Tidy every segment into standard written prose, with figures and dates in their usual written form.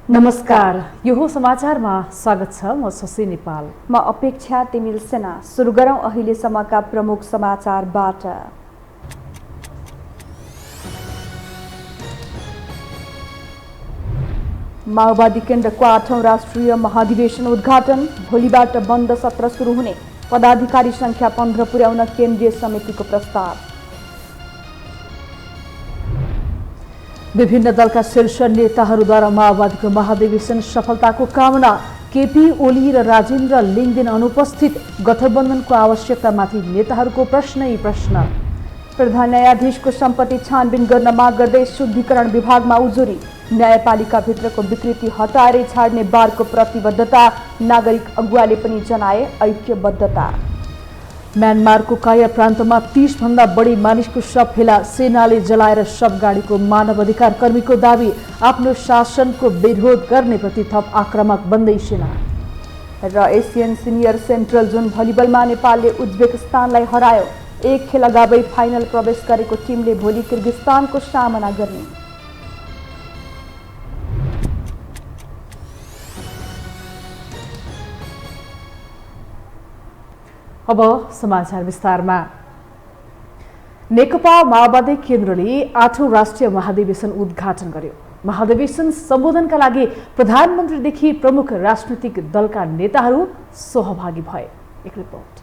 नमस्कार, यो हो समाचारमा स्वागत छ। म शशी नेपाल। म अपेक्षा तिमिल सेना। सुरु गरौँ अहिलेसम्मका प्रमुख समाचारबाट। माओवादी केन्द्रको 8औं राष्ट्रिय महाधिवेशन उद्घाटन। भोलिबाट बन्द सत्र सुरु हुने। पदाधिकारी संख्या 15 पुर्याउन केन्द्रीय समितिको प्रस्ताव। विभिन्न दलका शीर्ष नेताहरूद्वारा माओवादीको महाधिवेशन सफलताको कामना। केपी ओली र राजेन्द्र लिङदेन अनुपस्थित। गठबन्धनको आवश्यकतामाथि नेताहरूको प्रश्नै प्रश्न। प्रधान न्यायाधीशको सम्पत्ति छानबिन गर्न माग गर्दै शुद्धिकरण विभागमा उजुरी। न्यायपालिकाभित्रको विकृति हटाएरै छाड्ने बारको प्रतिबद्धता। नागरिक अगुवाले पनि जनाए ऐक्यबद्धता। म्यानमारको काया प्रान्तमा 30 भन्दा बढी मानिसको शव फेला। सेनाले जलाएर शव गाडीको मानव अधिकार कर्मीको दावी। आफ्नो शासनको विरोध गर्नेप्रति थप आक्रामक बन्दै सेना। र एसियन सिनियर सेन्ट्रल जोन भलिबलमा नेपालले उज्बेकिस्तानलाई हरायो। एक खेल अगावै फाइनल प्रवेश गरेको टिमले भोलि किर्गिस्तानको सामना गर्ने। अब समाचार विस्तारमा। नेकपा माओवादी केन्द्रले 8औं राष्ट्रिय महाधिवेशन उद्घाटन गर्यो। महाधिवेशन सम्बोधनका लागि प्रधानमन्त्रीदेखि प्रमुख राजनैतिक दलका नेताहरू सहभागी भए। एक रिपोर्ट।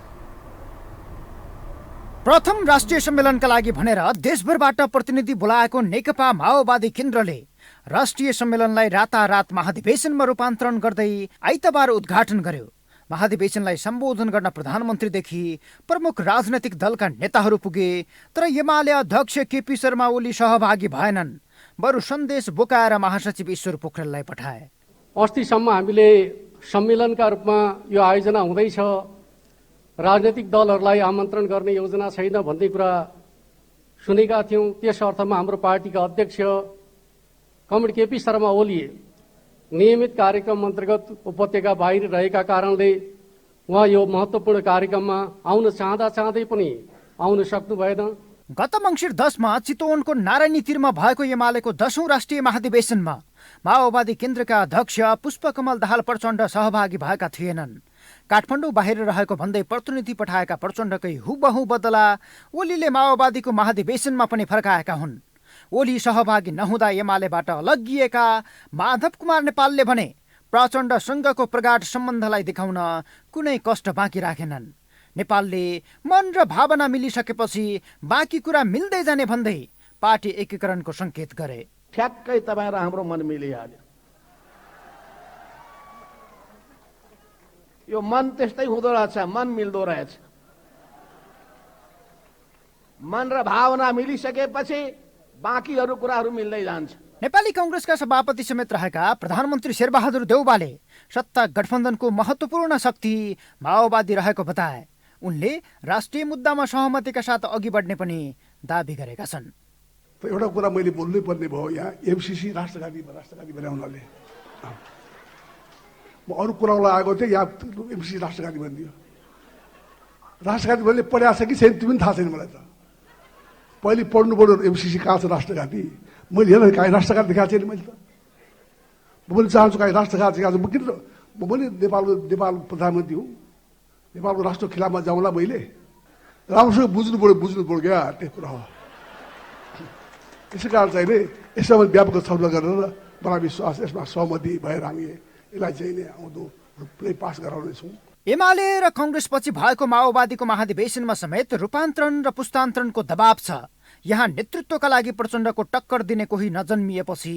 प्रथम राष्ट्रिय सम्मेलनका लागि भनेर देशभरबाट प्रतिनिधि बोलाएको नेकपा माओवादी केन्द्रले राष्ट्रिय सम्मेलनलाई रातारात महाधिवेशनमा रूपान्तरण गर्दै आइतबार उद्घाटन गर्यो। महाधिवेशनलाई सम्बोधन गर्न प्रधानमन्त्रीदेखि प्रमुख राजनैतिक दलका नेताहरू पुगे, तर एमाले अध्यक्ष केपी शर्मा ओली सहभागी भएनन्। बरु सन्देश बोकाएर महासचिव ईश्वर पोखरेललाई पठाए। अस्तिसम्म हामीले सम्मेलनका रूपमा यो आयोजना हुँदैछ, राजनैतिक दलहरूलाई आमन्त्रण गर्ने योजना छैन भन्ने कुरा सुनेका थियौँ। त्यस अर्थमा हाम्रो पार्टीका अध्यक्ष कमरेड केपी शर्मा ओली नियमित कार्यक्रम अन्तर्गत उपत्यका बाहिर रहेका कारणले उहाँ यो महत्त्वपूर्ण कार्यक्रममा आउन चाहँदै पनि आउन सक्नु भएन। गत मङ्सिर 10 मा चितवनको नारायणी तीरमा भएको एमालेको 10औं राष्ट्रिय महाधिवेशनमा माओवादी केन्द्रका अध्यक्ष पुष्पकमल दाहाल प्रचण्ड सहभागी भएका थिएनन्। काठमाडौँ बाहिर रहेको भन्दै प्रतिनिधि पठाएका प्रचण्डकै हुबहु बदला ओलीले माओवादीको महाधिवेशनमा पनि फर्काएका हुन्। ओली सहभागी नहुँदा एमालेबाट अलग्गिएका माधव कुमार नेपालले भने प्रचण्डसँगको प्रगाढ सम्बन्धलाई देखाउन कुनै कष्ट बाँकी राखेनन्। नेपालले मन र भावना मिलिसकेपछि बाँकी कुरा मिल्दै जाने भन्दै पार्टी एकीकरणको संकेत गरे। ठ्याक्कै तपाईँ र हाम्रो मन मिलिहाल्यो। यो मन त्यस्तै हुँदो रहेछ, मन मिल्दो रहेछ। मन र भावना मिलिसकेपछि बाँकीहरू कुराहरू मिल्दै जान्छ। नेपाली कांग्रेसका सभापति समेत रहेका प्रधानमन्त्री शेरबहादुर देउवाले सत्ता गठबन्धनको महत्त्वपूर्ण शक्ति माओवादी रहेको बताए। उनले राष्ट्रिय मुद्दामा सहमतिका साथ अघि बढ्ने पनि दाबी गरेका छन्। एउटा कुरा मैले बोल्नै पर्ने भयो, यहाँ एमसीसी राष्ट्रघाती बनाउनाले म अरू कुरालाई आएको थिएँ, यहाँ एमसीसी राष्ट्रघाती भनिदियो। राष्ट्रघाती भन्ने पढाएको छ कि छैन त्यो पनि थाहा छैन मलाई त। पहिले पढ्नु पर्यो एमसीसी कहाँ छ राष्ट्रघाती। मैले हेर काहीँ राष्ट्रघात देखाएको छैन मैले त। म पनि चाहन्छु काहीँ राष्ट्रघात देखाएको म किन म पनि नेपाल प्रधानमन्त्री हुँ, नेपालको राष्ट्रको खिलाफमा जाउँला। मैले राम्रोसँग बुझ्नु पऱ्यो क्या त्यो कुरा हो। यसै कारण चाहिँ यसमा व्यापक छलफल गरेर मलाई विश्वास यसमा सहमति भएर हामी यसलाई चाहिँ नै आउँदो रूपले पास गराउनेछौँ। एमाले र कांग्रेसपछि भएको माओवादीको महाधिवेशनमा समेत रूपान्तरण र पुस्तान्तरणको दबाव छ। यहाँ नेतृत्वका लागि प्रचण्डको टक्कर दिने कोही नजन्मिएपछि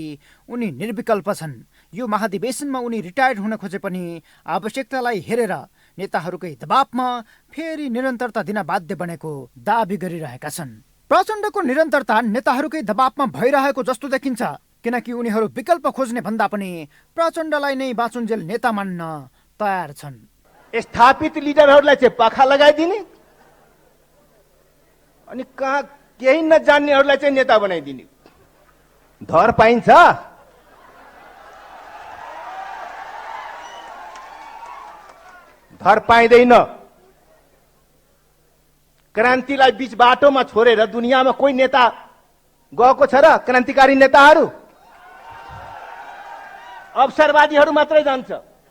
उनी निर्विकल्प छन्। यो महाधिवेशनमा उनी रिटायर्ड हुन खोजे पनि आवश्यकतालाई हेरेर नेताहरूकै दबावमा फेरि निरन्तरता दिन बाध्य बनेको दाबी गरिरहेका छन्। प्रचण्डको निरन्तरता नेताहरूकै दबावमा भइरहेको जस्तो देखिन्छ, किनकि उनीहरू विकल्प खोज्ने भन्दा पनि प्रचण्डलाई नै बाँचुन्जेल नेता मान्न तयार छन्। स्थापित लिडरहरूलाई चाहिँ पाखा लगाइदिने अनि कहाँ केही नजान्नेहरूलाई चाहिँ नेता बनाइदिने। धर पाइन्छ? धर पाइँदैन। क्रान्तिलाई बीच बाटोमा छोडेर दुनियाँमा कोही नेता गएको छ र? क्रान्तिकारी नेताहरू अवसरवादीहरू मात्रै जान्छ।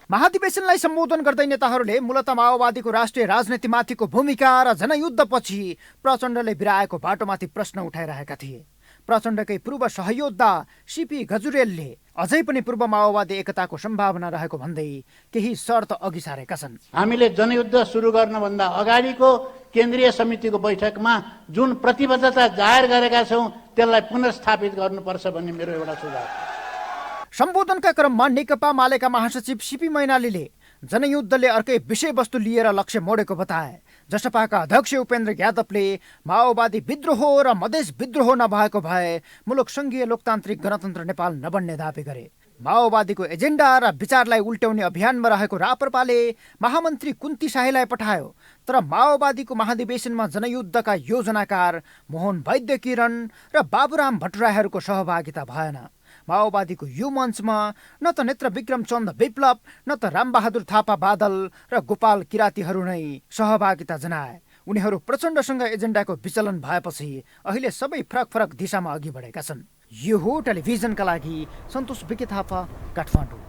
महाधिवेशनलाई सम्बोधन गर्दै नेताहरूले मूलत माओवादीको राष्ट्रिय राजनीतिमाथिको भूमिका र जनयुद्धपछि प्रचण्डले बिराएको बाटोमाथि प्रश्न उठाइरहेका थिए। प्रचण्डकै पूर्व सहयोद्धा सीपी गजुरेलले अझै पनि पूर्व माओवादी एकताको सम्भावना रहेको भन्दै केही शर्त अघि सारेका छन्। हामीले जनयुद्ध सुरु गर्नभन्दा अगाडिको केन्द्रीय समितिको बैठकमा जुन प्रतिबद्धता जाहेर गरेका छौँ त्यसलाई पुनर्स्थापित गर्नुपर्छ भन्ने मेरो एउटा सुझाव। सम्बोधनका क्रममा नेकपा मालेका महासचिव सीपी मैनालीले जनयुद्धले अर्कै विषयवस्तु लिएर लक्ष्य मोडेको बताए। जसपाका अध्यक्ष उपेन्द्र यादवले माओवादी विद्रोह र मधेस विद्रोह नभएको भए मुलुक सङ्घीय लोकतान्त्रिक गणतन्त्र नेपाल नबन्ने दावी गरे। माओवादीको एजेन्डा र विचारलाई उल्ट्याउने अभियानमा रहेको राप्रपाले महामन्त्री कुन्ती शाहीलाई पठायो, तर माओवादीको महाधिवेशनमा जनयुद्धका योजनाकार मोहन वैद्य किरण र बाबुराम भट्टराईहरूको सहभागिता भएन। माओवादीको यो मञ्चमा न त नेत्र विक्रम चन्द विप्लव न त रामबहादुर थापा बादल र गोपाल किरातीहरू नै सहभागिता जनाए। उनीहरू प्रचण्डसँग एजेन्डाको विचलन भएपछि अहिले सबै फरक फरक दिशामा अघि बढेका छन्। यो हो टेलिभिजनका लागि सन्तोष बिके थापा, काठमाडौँ।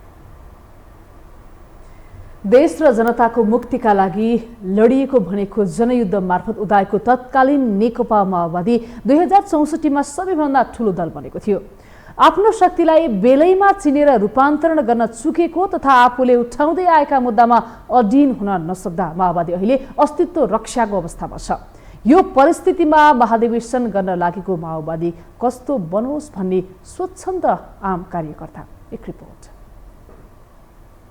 देश र जनताको मुक्तिका लागि लडिएको भनेको जनयुद्ध मार्फत उदाएको तत्कालीन नेकपा माओवादी 2064मा सबैभन्दा ठुलो दल बनेको थियो। आफ्नो शक्तिलाई बेलैमा चिनेर रूपान्तरण गर्न चुकेको तथा आफूले उठाउँदै आएका मुद्दामा अडिन हुन नसक्दा माओवादी अहिले अस्तित्व रक्षाको अवस्थामा छ। यो परिस्थितिमा महाधिवेशन गर्न लागेको माओवादी कस्तो बनोस् भन्ने सोच्छन् त आम कार्यकर्ता। एक रिपोर्ट।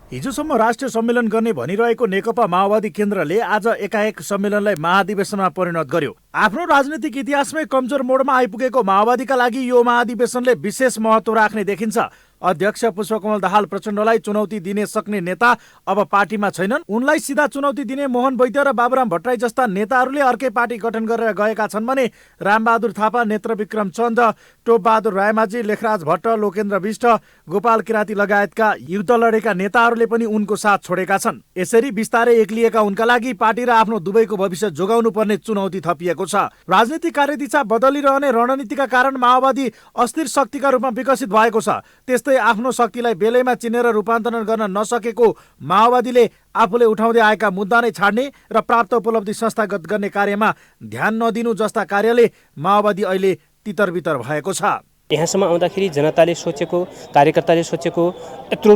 हिजोसम्म राष्ट्रिय सम्मेलन गर्ने भनिरहेको नेकपा माओवादी केन्द्रले आज एकाएक सम्मेलनलाई महाधिवेशनमा परिणत गर्यो। आफ्नो राजनीतिक इतिहासमै कमजोर मोडमा आइपुगेको माओवादीका लागि यो महाधिवेशनले विशेष महत्त्व राख्ने देखिन्छ। अध्यक्ष पुष्पकमल दाहाल प्रचण्डलाई चुनौती दिने सक्ने नेता अब पार्टीमा छैनन्। उनलाई सिधा चुनौती दिने मोहन वैद्य र बाबुराम भट्टराई जस्ता नेताहरूले अर्कै पार्टी गठन गरेर गएका छन् भने रामबहादुर थापा, नेत्र विक्रम चन्द, टोपबहादुर रायमाझी, लेखराज भट्ट, लोकेन्द्र विष्ट, गोपाल किराती लगायतका युद्ध लडेका नेताहरूले पनि उनको साथ छोडेका छन्। यसरी बिस्तारै एक्लिएका उनका लागि पार्टी र आफ्नो दुवैको भविष्य जोगाउनु पर्ने चुनौती थपिएको छ। राजनीतिक कार्यदिशा बदलिरहने रणनीतिका कारण माओवादी अस्थिर शक्तिका रूपमा विकसित भएको छ। त्यस्तै आफ्नो शक्तिलाई बेलैमा चिनेर रूपान्तरण गर्न नसकेको माओवादीले आफूले उठाउँदै आएका मुद्दा नै छाड्ने र प्राप्त उपलब्धि संस्थागत गर्ने कार्यमा ध्यान नदिनु जस्ता कार्यले माओवादी अहिले तितरबितर भएको छ। यहाँसम्म आउँदाखेरि जनताले सोचेको, कार्यकर्ताले सोचेको यत्रो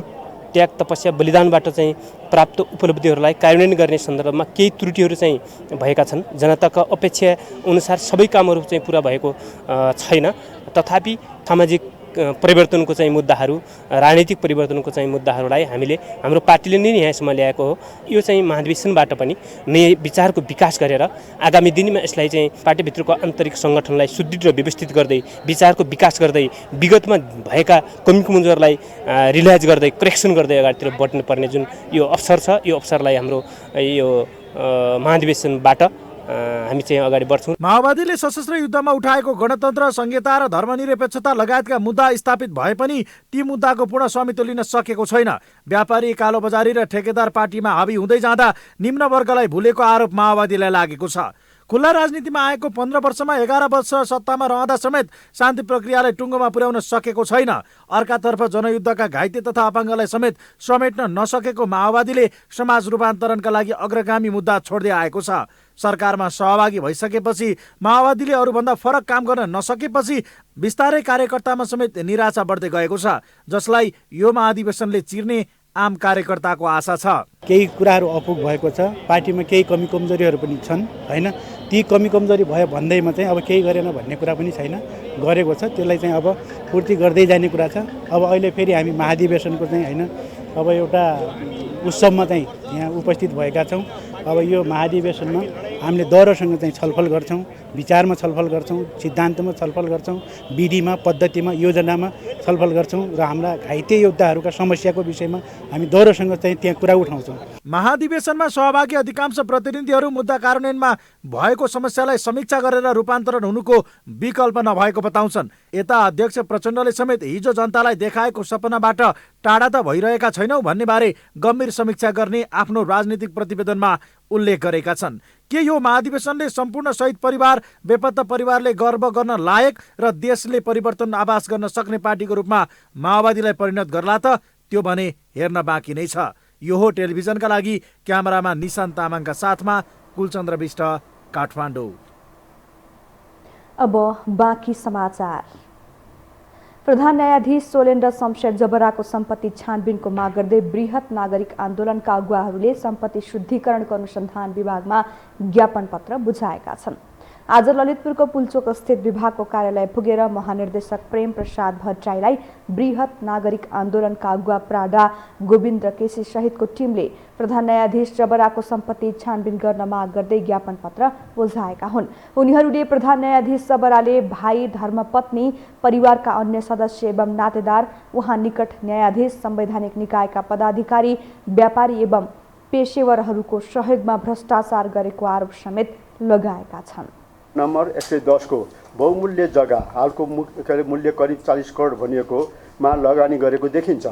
त्याग तपस्या बलिदानबाट चाहिँ प्राप्त उपलब्धिहरूलाई कार्यान्वयन गर्ने सन्दर्भमा केही त्रुटिहरू चाहिँ भएका छन्। जनताका अपेक्षा अनुसार सबै कामहरू चाहिँ पुरा भएको छैन। तथापि सामाजिक परिवर्तनको चाहिँ मुद्दाहरू, राजनीतिक परिवर्तनको चाहिँ मुद्दाहरूलाई हामीले हाम्रो पार्टीले नै यहाँसम्म ल्याएको हो। यो चाहिँ महाधिवेशनबाट पनि नयाँ विचारको विकास गरेर आगामी दिनमा यसलाई चाहिँ पार्टीभित्रको आन्तरिक सङ्गठनलाई सुदृढ र व्यवस्थित गर्दै विचारको विकास गर्दै विगतमा भएका कमी कमजोरलाई रियलाइज गर्दै करेक्सन गर्दै अगाडितिर बढ्नुपर्ने जुन यो अवसर छ, यो अवसरलाई हाम्रो यो महाधिवेशनबाट हामी चाहिँ अगाडि बढ्छौँ। माओवादीले सशस्त्र युद्धमा उठाएको गणतन्त्र, संहिता र धर्मनिरपेक्षता लगायतका मुद्दा स्थापित भए पनि ती मुद्दाको पूर्ण स्वामित्व लिन सकेको छैन। व्यापारी, कालोबजारी र ठेकेदार पार्टीमा हावी हुँदै जाँदा निम्न वर्गलाई भुलेको आरोप माओवादीलाई लागेको छ। खुल्ला राजनीतिमा आएको 15 वर्षमा 11 वर्ष सत्तामा रहँदा समेत शान्ति प्रक्रियालाई टुङ्गोमा पुर्याउन सकेको छैन। अर्कातर्फ जनयुद्धका घाइते तथा अपाङ्गलाई समेत समेट्न नसकेको माओवादीले समाज रूपान्तरणका लागि अग्रगामी मुद्दा छोड्दै आएको छ। सरकारमा सहभागी भइसकेपछि माओवादीले अरूभन्दा फरक काम गर्न नसकेपछि बिस्तारै कार्यकर्तामा समेत निराशा बढ्दै गएको छ, जसलाई यो महाधिवेशनले चिर्ने आम कार्यकर्ताको आशा छ। केही कुराहरू अपुग भएको छ, पार्टीमा केही कमी कमजोरीहरू पनि छन् हैन। ती कमी कमजोरी भयो भन्दैमा चाहिँ अब केही गरेन भन्ने कुरा पनि छैन, गरेको छ। त्यसलाई चाहिँ अब पूर्ति गर्दै जाने कुरा छ। अब अहिले फेरि हामी महाधिवेशनको चाहिँ हैन अब एउटा उत्सवमा चाहिँ यहाँ उपस्थित भएका छौँ। अब यो महाधिवेशनमा हामीले दरसँग चाहिँ छलफल गर्छौँ, विचारमा छलफल गर्छौँ, सिद्धान्तमा छलफल गर्छौँ, विधिमा, पद्धतिमा, योजनामा छलफल गर्छौँ र हाम्रा घाइते योद्धाहरूका समस्याको विषयमा हामी दरसँग चाहिँ त्यहाँ कुरा उठाउँछौँ। महाधिवेशनमा सहभागी अधिकांश प्रतिनिधिहरू मुद्दा कार्यान्वयनमा भएको समस्यालाई समीक्षा गरेर रूपान्तरण हुनुको विकल्प नभएको बताउँछन्। यता अध्यक्ष प्रचण्डले समेत हिजो जनतालाई देखाएको सपनाबाट टाढा त भइरहेका छैनौँ भन्ने बारे गम्भीर समीक्षा गर्ने आफ्नो राजनीतिक प्रतिवेदनमा उल्लेख गरेका छन्। के यो महाधिवेशनले सम्पूर्ण शहीद परिवार, बेपत्ता परिवारले गर्व गर्न लायक र देशले परिवर्तन आभास गर्न सक्ने पार्टीको रूपमा माओवादीलाई परिणत गर्ला त? त्यो भने हेर्न बाँकी नै छ। यो हो टेलिभिजनका लागि क्यामेरामा निशान्त तामाङका साथमा कुलचन्द्र विष्ट, काठमाडौँ। अब बाँकी समाचार। प्रधान न्यायाधीश सोलेन्द्र शमशेर जबराको सम्पत्ति छानबिनको माग गर्दै बृहत नागरिक आन्दोलनका अगुवाहरूले सम्पत्ति शुद्धिकरणको अनुसन्धान विभागमा ज्ञापन पत्र बुझाएका छन्। आज ललितपुरको पुल्चोक स्थित विभागको कार्यालय पुगेर महानिर्देशक प्रेम प्रसाद भट्टराईलाई बृहत नागरिक आन्दोलनका अगुवा प्राडा गोविन्द केसी सहितको टिमले प्रधान न्यायाधीश जबराको सम्पत्ति छानबिन गर्न माग गर्दै ज्ञापन पत्र बुझाएका हुन्। उनीहरूले प्रधान न्यायाधीश जबराले भाइ, धर्मपत्नी, परिवारका अन्य सदस्य एवं नातेदार, उहाँ निकट न्यायाधीश, संवैधानिक निकायका पदाधिकारी, व्यापारी एवं पेशेवरहरूको सहयोगमा भ्रष्टाचार गरेको आरोप समेत लगाएका छन्। नम्बर 110 को बहुमूल्य जग्गा, हालको मूल्य करिब 40 करोड भनिएकोमा लगानी गरेको देखिन्छ।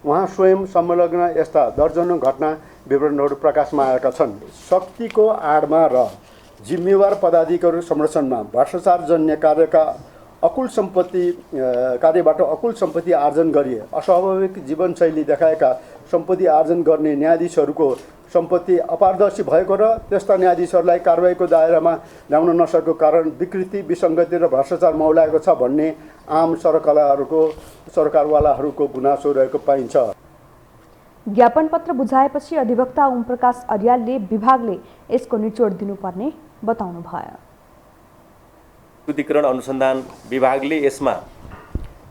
उहाँ स्वयं संलग्न यस्ता दर्जनौं घटना विवरणहरू प्रकाशमा आएका छन्। शक्तिको आडमा र जिम्मेवार पदाधिकारीको संरक्षणमा भ्रष्टाचारजन्य कार्यबाट अकुल सम्पत्ति आर्जन गरिए अस्वाभाविक जीवनशैली देखाएका सम्पत्ति आर्जन गर्ने न्यायाधीशहरूको सम्पत्ति अपारदर्शी भएको र त्यस्ता न्यायाधीशहरूलाई कारबाहीको दायरामा ल्याउन नसकेको कारण विकृति, विसङ्गति र भ्रष्टाचार मौलाएको छ भन्ने आम सरकारवालाहरूको गुनासो रहेको पाइन्छ। ज्ञापन पत्र बुझाएपछि अधिवक्ता ओमप्रकाश अर्यालले विभागले यसको निचोड दिनुपर्ने बताउनुभयो। शुद्धिकरण अनुसन्धान विभागले यसमा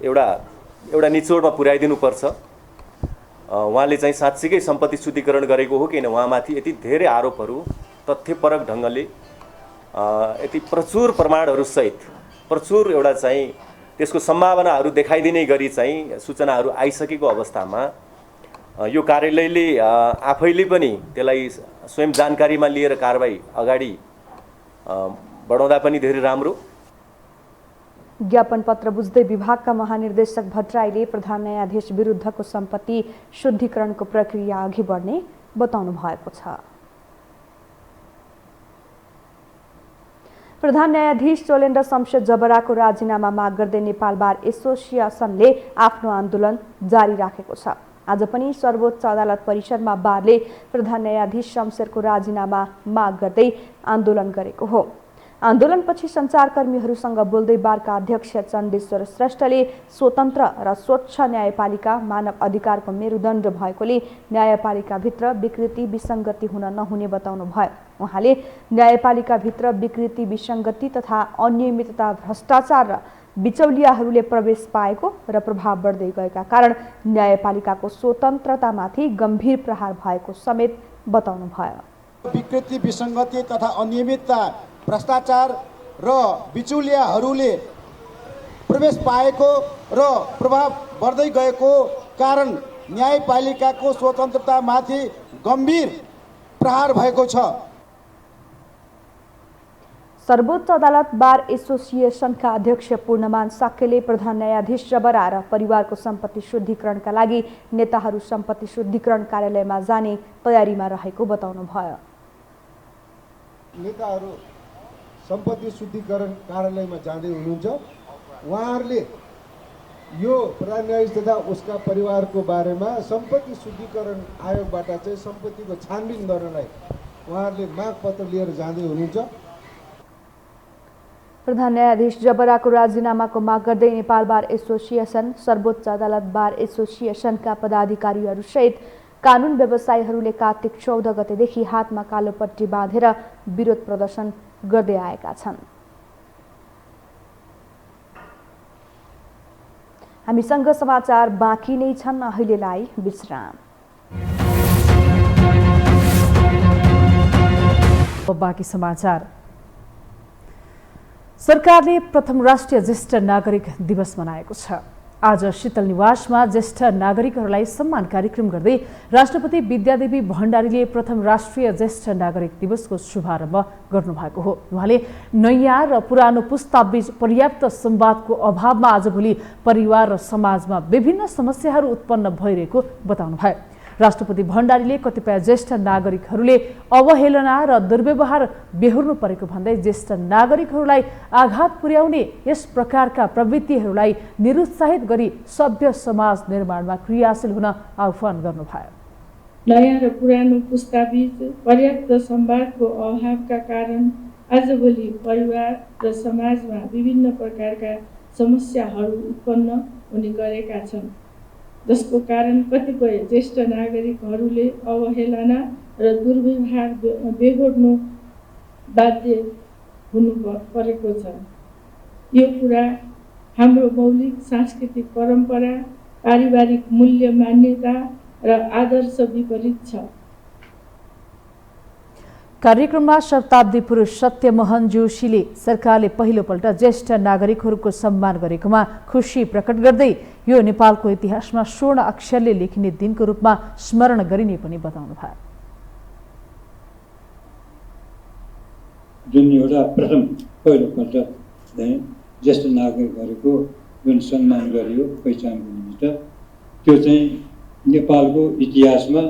एउटा निचोडमा पुर्याइदिनुपर्छ। उहाँले चाहिँ साँच्चीकै सम्पत्ति शुद्धिकरण गरेको हो किन? उहाँमाथि यति धेरै आरोपहरू तथ्यपरक ढङ्गले यति प्रचुर प्रमाणहरूसहित प्रचुर एउटा चाहिँ त्यसको सम्भावनाहरू देखाइदिने गरी चाहिँ सूचनाहरू आइसकेको अवस्थामा यो कार्यालयले आफैले पनि त्यसलाई स्वयं जानकारीमा लिएर कारबाही अगाडि बढाउँदा पनि धेरै राम्रो। ज्ञापन पत्र बुझ्दै विभागका महानिर्देशक भट्टराईले प्रधान न्यायाधीश विरुद्धको सम्पत्ति शुद्धिकरणको प्रक्रिया अघि बढ्ने बताउनु भएको छ। प्रधान न्यायाधीश सोलेन्द्र शमशेर जबराको राजीनामा माग गर्दै नेपाल बार एसोसिएसनले आफ्नो आन्दोलन जारी राखेको छ। आज पनि सर्वोच्च अदालत परिसरमा बारले प्रधान न्यायाधीश शमशेरको राजीनामा माग गर्दै आन्दोलन गरेको हो। आन्दोलनपछि सञ्चारकर्मीहरूसँग बोल्दै बारका अध्यक्ष चण्डेश्वर श्रेष्ठले स्वतन्त्र र स्वच्छ न्यायपालिका मानव अधिकारको मेरुदण्ड भएकोले न्यायपालिकाभित्र विकृति, विसङ्गति हुन नहुने बताउनु भयो। उहाँले न्यायपालिकाभित्र विकृति, विसङ्गति तथा अनियमितता, भ्रष्टाचार र बिचौलियाहरूले प्रवेश पाएको र प्रभाव बढ्दै गएका कारण न्यायपालिकाको स्वतन्त्रतामाथि गम्भीर प्रहार भएको समेत बताउनु भयो। विकृति, विसङ्गति तथा अनियमितता, भ्रष्टाचार र बिचौलियाहरूले प्रवेश पाएको र प्रभाव बढ्दै गएको कारण न्यायपालिकाको स्वतन्त्रतामाथि गम्भीर प्रहार भएको छ। सर्वोच्च अदालत बार एसोसिएसनका अध्यक्ष पूर्णमान साक्यले प्रधान न्यायाधीश जबरा र परिवारको सम्पत्ति शुद्धिकरणका लागि नेताहरू सम्पत्ति शुद्धिकरण कार्यालयमा जाने तयारीमा रहेको बताउनु भयो। नेताहरू सम्पत्ति शुद्धिकरण कार्यालयमा जाँदै हुनुहुन्छ। उहाँहरूले यो प्रधान न्यायाधीश तथा उसका परिवारको बारेमा सम्पत्ति शुद्धिकरण आयोगबाट चाहिँ सम्पत्तिको छानबिन गर्नलाई उहाँहरूले माग पत्र लिएर जाँदै हुनुहुन्छ। प्रधान न्यायाधीश जबराको राजीनामाको माग गर्दै नेपाल बार एसोसिएसन, सर्वोच्च अदालत बार एसोसिएसनका पदाधिकारीहरूसहित कानुन व्यवसायीहरूले कार्तिक 14 गतेदेखि हातमा कालो पट्टी बाँधेर विरोध प्रदर्शन गर्दै आएका छन्। हामीसँग समाचार बाँकी नै छन्, अहिलेलाई विश्राम। बाँकी समाचार। सरकारले प्रथम राष्ट्रिय ज्येष्ठ नागरिक दिवस मनाएको छ। आज शीतल निवासमा ज्येष्ठ नागरिकहरूलाई सम्मान कार्यक्रम गर्दै राष्ट्रपति विद्यादेवी भण्डारीले प्रथम राष्ट्रिय ज्येष्ठ नागरिक दिवसको शुभारम्भ गर्नुभएको हो। उहाँले नयाँ र पुरानो पुस्ताबीच पर्याप्त संवादको अभावमा आजभोलि परिवार र समाजमा विभिन्न समस्याहरू उत्पन्न भइरहेको बताउनुभयो। राष्ट्रपति भण्डारीले कतिपय ज्येष्ठ नागरिकहरूले अवहेलना र दुर्व्यवहार बेहोर्नु परेको भन्दै ज्येष्ठ नागरिकहरूलाई आघात पुर्याउने यस प्रकारका प्रवृत्तिहरूलाई निरुत्साहित गरी सभ्य समाज निर्माणमा क्रियाशील हुन आह्वान गर्नुभयो। नयाँ र पुरानो पुस्ताबीच पर्याप्त संवादको अभावका कारण आजभोलि परिवार र समाजमा विभिन्न प्रकारका समस्याहरू उत्पन्न हुने गरेका छन्, जसको कारण कतिपय ज्येष्ठ नागरिकहरूले अवहेलना र दुर्व्यवहार बेहोर्नु बाध्य हुनु परेको छ। यो कुरा हाम्रो मौलिक सांस्कृतिक परम्परा, पारिवारिक मूल्य मान्यता र आदर्श विपरीत छ। कार्यक्रममा शताब्दी पुरुष सत्यमोहन जोशीले सरकारले पहिलोपल्ट ज्येष्ठ नागरिकहरूको सम्मान गरेकोमा खुसी प्रकट गर्दै यो नेपालको इतिहासमा स्वर्ण अक्षरले लेखिने दिनको रूपमा स्मरण गरिने पनि बताउनुभयो। जुन एउटा प्रथम पहिलोपल्ट ज्येष्ठ नागरिकहरूको जुन सम्मान गरियो पहिचानको निमित्त, त्यो चाहिँ नेपालको इतिहासमा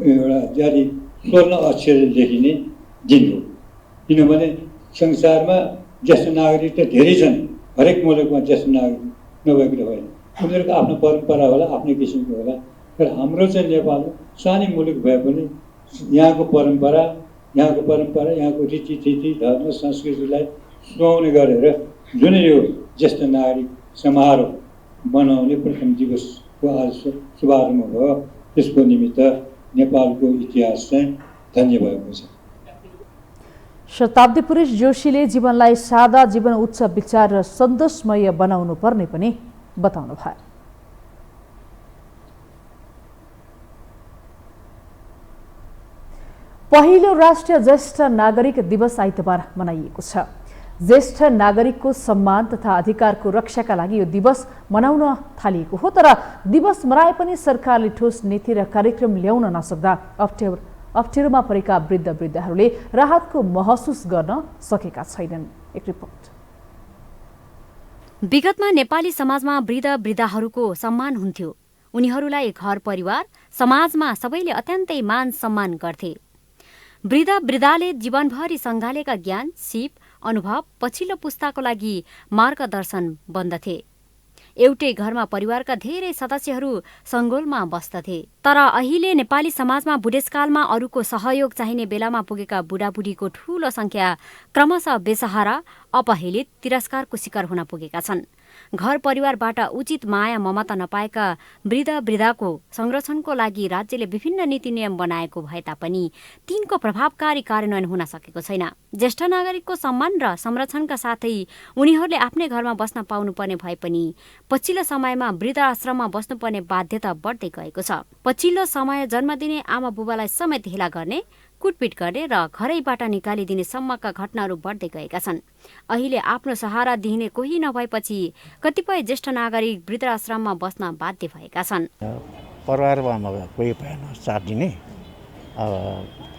एउटा जारी स्वर्ण अक्षरले लेखिने दिन हो। किनभने संसारमा ज्येष्ठ नागरिक त धेरै छन्, हरेक मुलुकमा ज्येष्ठ नागरिक नभएको त होइन। उनीहरूको आफ्नो परम्परा होला, आफ्नै किसिमको होला। तर हाम्रो चाहिँ नेपाल सानै मुलुक भए पनि यहाँको परम्परा, यहाँको रीतिथिति, धर्म, संस्कृतिलाई सुहाउने गरेर जुन यो ज्येष्ठ नागरिक समारोह मनाउने प्रथम दिवसको आज शुभारम्भ भयो, त्यसको निमित्त नेपालको इतिहास चाहिँ धन्य भएको छ। शताब्दी पुरुष जोशीले जीवनलाई सादा जीवन, उच्च विचार र सन्तोषमय बनाउनु पर्ने पनि बताउनु भयो। पहिलो राष्ट्रिय ज्येष्ठ नागरिक दिवस आइतबार मनाइएको छ। ज्येष्ठ नागरिकको सम्मान तथा अधिकारको रक्षाका लागि यो दिवस मनाउन थालिएको हो। तर दिवस मनाए पनि सरकारले ठोस नीति र कार्यक्रम ल्याउन नसक्दा अप्ठ्यारोमा परेका वृद्धहरूले राहतको महसुस गर्न सकेका छैनन्। एक रिपोर्ट। विगतमा नेपाली समाजमा वृद्धहरूको सम्मान हुन्थ्यो। उनीहरूलाई घर परिवार, समाजमा सबैले अत्यन्तै मान सम्मान गर्थे। वृद्धले जीवनभरि सङ्घालेका ज्ञान, सिप, अनुभव पछिल्लो पुस्ताको लागि मार्गदर्शन बन्दथे। एउटै घरमा परिवारका धेरै सदस्यहरू सङ्गोलमा बस्दथे। तर अहिले नेपाली समाजमा बुढेसकालमा अरूको सहयोग चाहिने बेलामा पुगेका बुढाबुढीको ठूलो संख्या क्रमशः बेसहारा, अपहेलित, तिरस्कारको शिकार हुन पुगेका छन्। घर परिवारबाट उचित माया ममता नपाएका वृद्धको संरक्षणको लागि राज्यले विभिन्न नीति नियम बनाएको भए तापनि तिनको प्रभावकारी कार्यान्वयन हुन सकेको छैन। ज्येष्ठ नागरिकको सम्मान र संरक्षणका साथै उनीहरूले आफ्नै घरमा बस्न पाउनुपर्ने भए पनि पछिल्लो समयमा वृद्धाश्रममा बस्नुपर्ने बाध्यता बढ्दै गएको छ। पछिल्लो समय जन्म दिने आमा बुबालाई समेत हेला गर्ने, कुटपिट गर्ने र घरैबाट निकालिदिने सम्मका घटनाहरू बढ्दै गएका छन्। अहिले आफ्नो सहारा दिने कोही नभएपछि कतिपय ज्येष्ठ नागरिक वृद्धाश्रममा बस्न बाध्य भएका छन्। परिवारमा कोही भएन साथ दिने,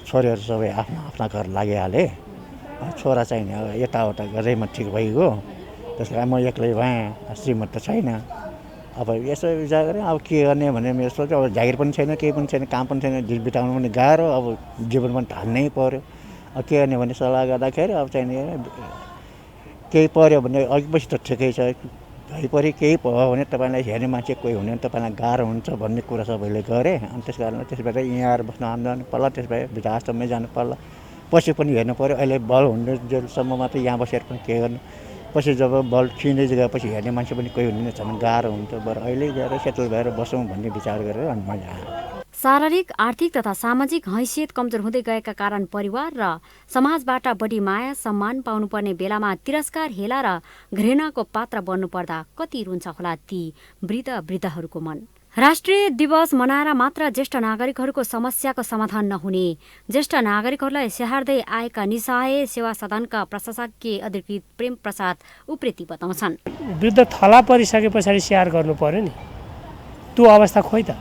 छोरीहरू सबै आफ्ना घर लागिहाले, छोरा चाहिँ यताउता गर्दैमा ठिक भइगयो। त्यसको म एक्लै भएँ, श्रीमत त छैन। अब यसो विचार गरेँ, अब के गर्ने भने मेरो सोच, अब जागिर पनि छैन, केही पनि छैन, काम पनि छैन, दिन बिताउनु पनि गाह्रो, अब जीवन पनि ढाल्नै पर्यो। अब के गर्ने भन्ने सल्लाह गर्दाखेरि अब चाहिँ केही पर्यो भने अघि पछि त ठिकै छ, भइपरि केही भयो भने तपाईँलाई हेर्ने मान्छे कोही हुने तपाईँलाई गाह्रो हुन्छ भन्ने कुरा सबैले गरेँ। अनि त्यस कारण त्यसबाट यहाँ आएर बस्न आउनु पर्ला, त्यसबाट वृद्धाश्रममै जानु पर्ला। पछि पनि हेर्नु पर्यो, अहिले बल हुने जेलसम्ममा त यहाँ बसेर पनि के गर्नु, पछि जब बल छिँदै गएपछि हेर्ने मान्छे पनि कोही हुने छैन, गाह्रो हुन्छ। बरु अहिले गएर सेटल भएर बसौँ भन्ने विचार गरेर अनि म यहाँ। शारीरिक, आर्थिक तथा सामाजिक हैसियत कमजोर हुँदै गएका कारण परिवार र समाजबाट बढी माया सम्मान पाउनुपर्ने बेलामा तिरस्कार, हेला र घृणाको पात्र बन्नुपर्दा कति रुन्छ होला ती वृद्धहरूको मन। राष्ट्रिय दिवस मनाएर मात्र ज्येष्ठ नागरिकहरूको समस्याको समाधान नहुने ज्येष्ठ नागरिकहरूलाई स्याहार्दै आएका निसहाय सेवा सदनका प्रशासकीय अधिकृत प्रेम प्रसाद उप्रेती बताउँछन्। वृद्ध थला परिसके पछाडि स्याहार गर्नु पर्यो नि, त्यो अवस्था खोइ त।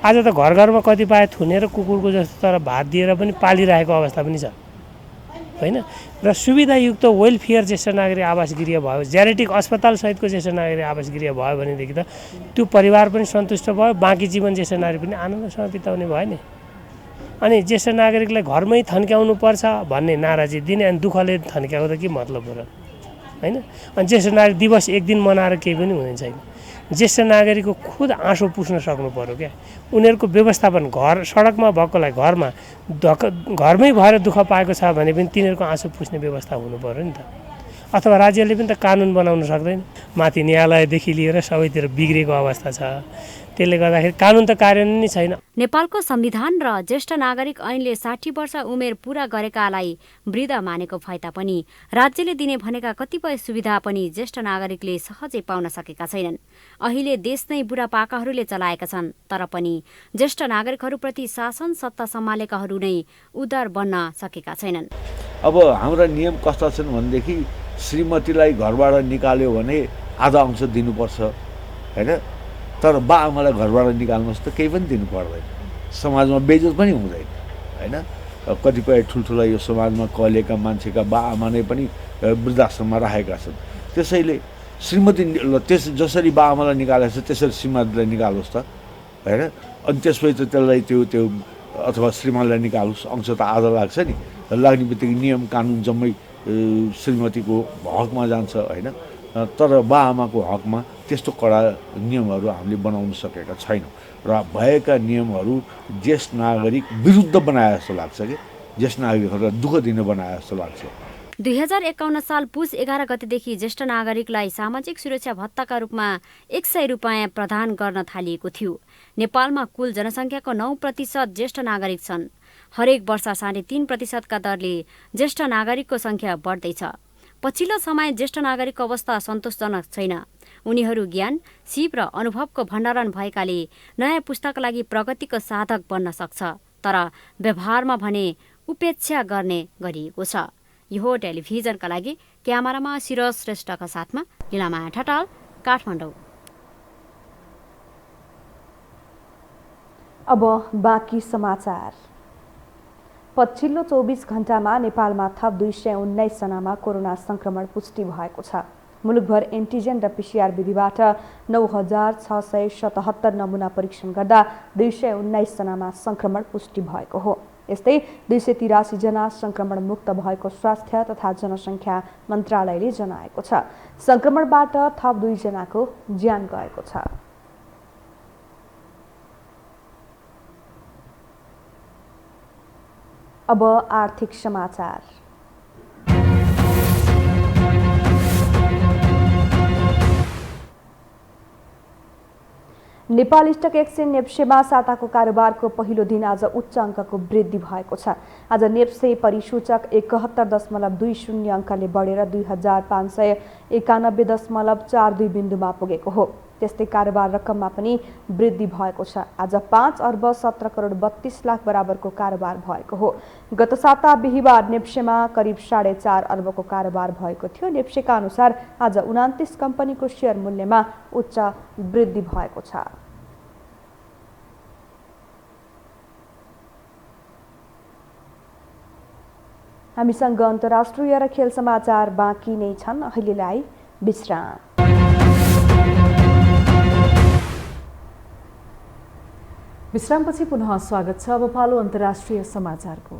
आज त घर घरमा कतिपय थुनेर कुकुरको जस्तो तर भात दिएर पनि पालिरहेको अवस्था पनि छ। होइन र सुविधायुक्त वेलफेयर ज्येष्ठ नागरिक आवास गृह भयो, ज्यारेटिक अस्पताल सहितको ज्येष्ठ नागरिक आवास गृह भयो भनेदेखि त त्यो परिवार पनि सन्तुष्ट भयो, बाँकी जीवन ज्येष्ठ नागरिक पनि आनन्दसँग बिताउने भयो नि। अनि ज्येष्ठ नागरिकलाई घरमै थन्क्याउनु पर्छ भन्ने नाराजी दिने अनि दुःखले थन्क्याउँदा के मतलब हो र, होइन? अनि ज्येष्ठ नागरिक दिवस एक दिन मनाएर केही पनि हुने छैन। ज्येष्ठ नागरिकको खुद आँसु पुस्न सक्नु पर्यो क्या। उनीहरूको व्यवस्थापन घर सडकमा भएकोलाई घरमै भएर दुःख पाएको छ भने पनि तिनीहरूको आँसु पुस्ने व्यवस्था हुनु पर्यो नि त। अथवा राज्यले पनि त कानुन बनाउन सक्दैन। माथि न्यायालयदेखि लिएर सबैतिर बिग्रेको अवस्था छ, त्यसले गर्दाखेरि कानुन त कार्यान्वयन नै छैन। नेपालको संविधान र ज्येष्ठ नागरिक ऐनले 60 वर्ष उमेर पूरा गरेकालाई वृद्ध मानेको भए तापनि राज्यले दिने भनेका कतिपय सुविधा पनि ज्येष्ठ नागरिकले सहजै पाउन सकेका छैनन्। अहिले देश नै बुढापाकाहरूले चलाएका छन्, तर पनि ज्येष्ठ नागरिकहरूप्रति शासन सत्ता सम्हालेकाहरू नै उदार बन्न सकेका छैनन्। अब हाम्रा नियम कस्ता छन् भनेदेखि श्रीमतीलाई घरबाट निकाल्यो भने आधा अंश दिनुपर्छ, होइन? तर बाआमालाई घरबाट निकाल्नुहोस् त केही पनि दिनु पर्दैन, समाजमा बेइज्जत पनि हुँदैन, होइन? कतिपय ठुल्ठुला यो समाजमा कहिलेका मान्छेका बाआमा नै पनि वृद्धाश्रममा राखेका छन्। त्यसैले श्रीमती जसरी बाआमालाई निकालेको छ त्यसरी श्रीमतीलाई निकालोस् त, होइन? अनि त्यसपछि त त्यसलाई त्यो अथवा श्रीमानलाई निकालोस्, अंश त आधा लाग्छ नि। लाग्ने बित्तिकै नियम कानुन जम्मै श्रीमतीको हकमा जान्छ, होइन? तर बाआमाको हकमा त्यस्तो कडा नियमहरू हामीले बनाउन सकेका छैनौँ र भएका नियमहरू ज्येष्ठ नागरिक विरुद्ध बनाए जस्तो लाग्छ कि ज्येष्ठ नागरिकहरूलाई दुःख दिने बनाए जस्तो लाग्छ। 2051 साल पुस 11 गतेदेखि ज्येष्ठ नागरिकलाई सामाजिक सुरक्षा भत्ताका रूपमा 100 रुपैयाँ प्रदान गर्न थालिएको थियो। नेपालमा कुल जनसङ्ख्याको 9% ज्येष्ठ नागरिक छन्। हरेक वर्ष 3.5% दरले ज्येष्ठ नागरिकको संख्या बढ्दैछ। पछिल्लो समय ज्येष्ठ नागरिकको अवस्था सन्तोषजनक छैन। उनीहरू ज्ञान, सिप र अनुभवको भण्डारण भएकाले नयाँ पुस्ताका लागि प्रगतिको साधक बन्न सक्छ, तर व्यवहारमा भने उपेक्षा गर्ने गरिएको छ। यो टेलिभिजनका लागि क्यामेरामा सिरज श्रेष्ठका साथमा लीलामाया ठटाल, काठमाडौँ। अब बाँकी समाचार। पछिल्लो 24 घण्टामा नेपालमा थप 219 जनामा कोरोना संक्रमण पुष्टि भएको छ। मुलुकभर एन्टिजेन र पिसिआर विधिबाट 9677 नमुना परीक्षण गर्दा 219 जनामा संक्रमण पुष्टि भएको हो। यस्तै 283 जना संक्रमण मुक्त भएको स्वास्थ्य तथा जनसङ्ख्या मन्त्रालयले जनाएको छ। संक्रमणबाट थप 2 जनाको ज्यान गएको छ। अब आर्थिक समाचार। नेपाल स्टक एक्सचेन्ज नेप्सेमा साताको कारोबारको पहिलो दिन आज उच्च अङ्कको वृद्धि भएको छ। आज नेप्से परिसूचक 71.20 अङ्कले बढेर 2591.42 बिन्दुमा पुगेको हो। त्यस्तै कारोबार रकममा पनि वृद्धि भएको छ। आज 5 अर्ब 17 करोड 32 लाख बराबरको कारोबार भएको हो। गत साता बिहिबार नेप्सेमा करिब 4.5 अर्बको कारोबार भएको थियो। नेप्सेका अनुसार आज 29 कम्पनीको सेयर मूल्यमा उच्च वृद्धि भएको छ। हामीसँग अन्तर्राष्ट्रिय र खेल समाचार बाँकी नै छन्। अहिलेलाई विश्राम। विश्रामपछि पुनः स्वागत छ। अब पालो अन्तर्राष्ट्रिय समाचारको।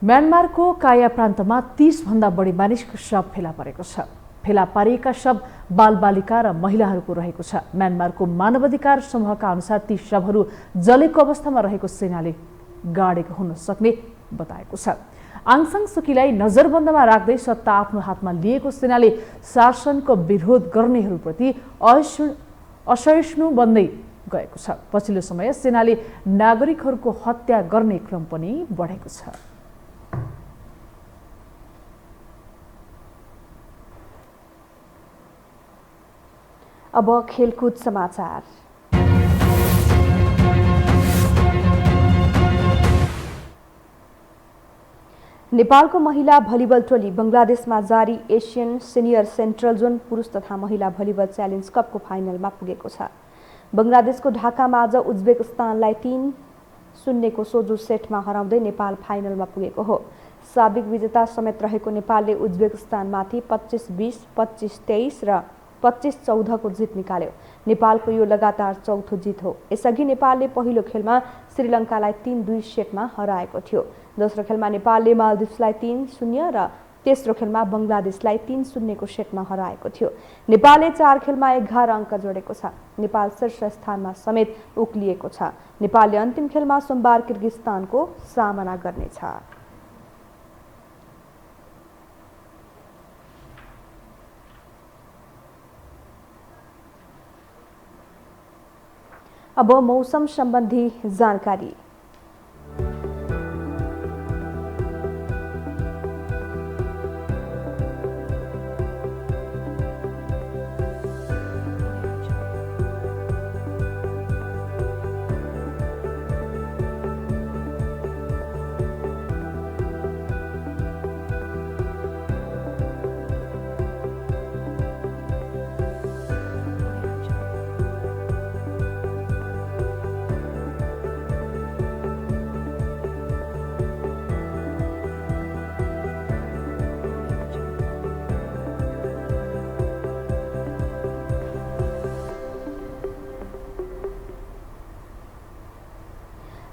म्यानमारको काया प्रान्तमा 30 भन्दा बढी मानिसको शव फेला परेको छ। फेला पारिएका शव बालबालिका र महिलाहरूको रहेको छ। म्यानमारको मानवाधिकार समूहका अनुसार ती शवहरू जलेको अवस्थामा रहेको सेनाले गाडेको हुन सक्ने बताएको छ। आङ सान सुकीलाई नजरबन्दमा राख्दै सत्ता आफ्नो हातमा लिएको सेनाले शासनको विरोध गर्नेहरूप्रति असहिष्णु बन्दै गएको छ। पछिल्लो समय सेनाले नागरिकहरूको हत्या गर्ने क्रम पनि बढेको छ। अब खेलकुद समाचार। नेपालको महिला भलिबल टोली बङ्गलादेशमा जारी एसियन सिनियर सेन्ट्रल जोन पुरुष तथा महिला भलिबल च्यालेन्ज कपको फाइनलमा पुगेको छ। बङ्गलादेशको ढाकामा आज उज्बेकिस्तानलाई 3-0 को सोझो सेटमा हराउँदै नेपाल फाइनलमा पुगेको हो। साबिक विजेता समेत रहेको नेपालले उज्बेकिस्तानमाथि 25-20, 25-23 र 25-14 को जित निकाल्यो। नेपालको यो लगातार चौथो जित हो। यसअघि नेपालले पहिलो खेलमा श्रीलङ्कालाई 3-2 सेटमा हराएको थियो। दोस्रो खेलमा नेपालले मालदिप्सलाई 3-0 र तेस्रो खेलमा बङ्गलादेशलाई 3-0 को सेटमा हराएको थियो। नेपालले 4 खेलमा 11 अङ्क जोडेको छ। नेपाल शीर्ष स्थानमा समेत उक्लिएको छ। नेपालले अन्तिम खेलमा सोमबार किर्गिस्तानको सामना गर्नेछ। अब मौसम सम्बन्धी जानकारी।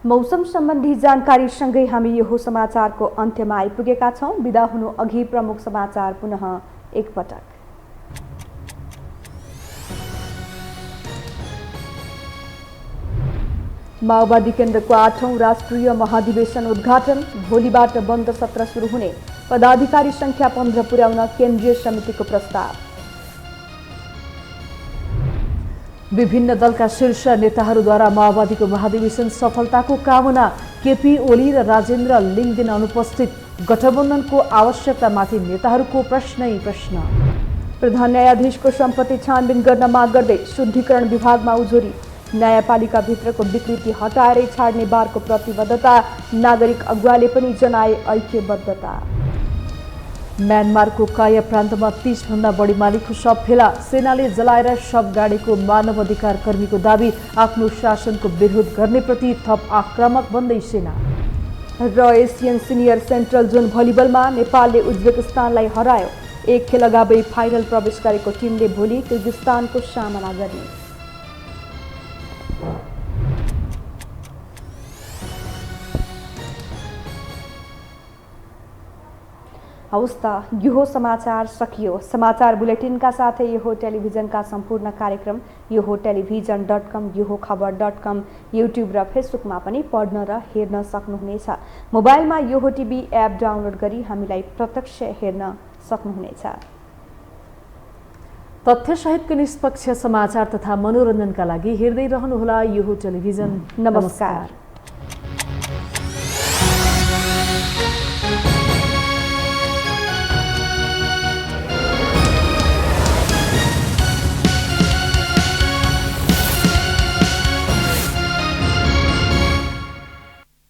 मौसम सम्बन्धी जानकारीसँगै हामी यो समाचारको अन्त्यमा आइपुगेका छौं। बिदा हुनु अघि प्रमुख समाचार पुनः एकपटक। माओवादी केन्द्रको 8औं राष्ट्रिय महाधिवेशन उद्घाटन। भोलिबाट बन्द सत्र सुरु हुने। पदाधिकारी संख्या 15 पुर्याउन केन्द्रीय समितिको प्रस्ताव। विभिन्न दलका शीर्ष नेताहरूद्वारा माओवादीको महाधिवेशन सफलताको कामना। केपी ओली र राजेन्द्र लिङदेन अनुपस्थित। गठबन्धनको आवश्यकतामाथि नेताहरूको प्रश्नै प्रश्न। प्रधान न्यायाधीशको सम्पत्ति छानबिन गर्न माग गर्दै शुद्धिकरण विभागमा उजुरी। न्यायपालिकाभित्रको विकृति हटाएरै छाड्ने बारको प्रतिबद्धता। नागरिक अगुवाले पनि जनाए ऐक्यबद्धता। म्यानमारको काया प्रान्तमा 30 भन्दा बढी मालिकको शव फेला। सेनाले जलाएर शव गाडेको मानवाधिकार कर्मीको दाबी। आफ्नो शासनको विरोध गर्नेप्रति थप आक्रामक बन्दै सेना। र एसियन सिनियर सेन्ट्रल जोन भलिबलमा नेपालले उज्बेकिस्तानलाई हरायो। एक खेल अगावै फाइनल प्रवेश गरेको टिमले भोलि किर्गिस्तानको सामना गर्ने। हवस् त, यो समाचार सकियो। समाचार बुलेटिनका साथै यो टेलिभिजनका सम्पूर्ण कार्यक्रम यो टेलिभिजन.com, यो खबर.com, युट्युब र फेसबुकमा पनि पढ्न र हेर्न सक्नुहुनेछ। मोबाइलमा यो टिभी एप डाउनलोड गरी हामीलाई प्रत्यक्ष हेर्न सक्नुहुनेछ। तथ्यसहितको निष्पक्ष समाचार तथा मनोरञ्जनका लागि हेर्दै रहनुहोला यो टेलिभिजन। नमस्कार।